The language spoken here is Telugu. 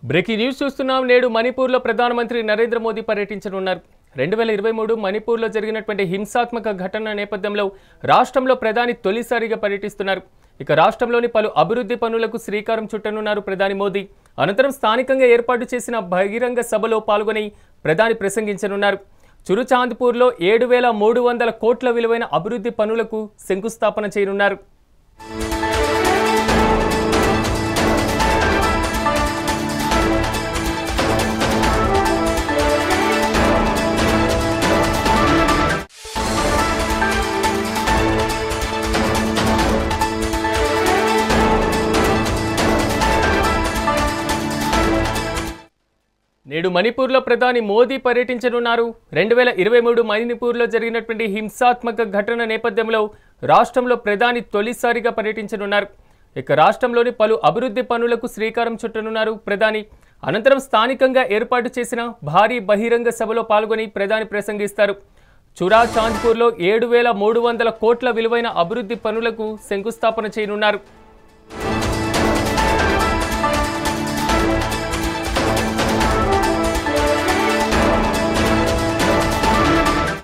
బ్రేకింగ్ న్యూస్ చూస్తున్నాం. నేడు మణిపూర్లో ప్రధానమంత్రి నరేంద్ర మోదీ పర్యటించనున్నారు. 2023 మణిపూర్లో జరిగినటువంటి హింసాత్మక ఘటన నేపథ్యంలో రాష్ట్రంలో ప్రధాని తొలిసారిగా పర్యటిస్తున్నారు. ఇక రాష్ట్రంలోని పలు అభివృద్ధి పనులకు శ్రీకారం చుట్టనున్నారు ప్రధాని మోదీ. అనంతరం స్థానికంగా ఏర్పాటు చేసిన బహిరంగ సభలో పాల్గొని ప్రధాని ప్రసంగించనున్నారు. చురుచాంద్పూర్లో 7,300 కోట్ల విలువైన అభివృద్ధి పనులకు శంకుస్థాపన చేయనున్నారు. నేడు మణిపూర్లో ప్రధాని మోదీ పర్యటించనున్నారు. 2023 మణిపూర్లో జరిగినటువంటి హింసాత్మక ఘటన నేపథ్యంలో రాష్ట్రంలో ప్రధాని తొలిసారిగా పర్యటించనున్నారు. ఇక రాష్ట్రంలోని పలు అభివృద్ధి పనులకు శ్రీకారం చుట్టనున్నారు ప్రధాని. అనంతరం స్థానికంగా ఏర్పాటు చేసిన భారీ బహిరంగ సభలో పాల్గొని ప్రధాని ప్రసంగిస్తారు. చురాచాంద్పూర్లో 7,300 కోట్ల విలువైన అభివృద్ధి పనులకు శంకుస్థాపన చేయనున్నారు.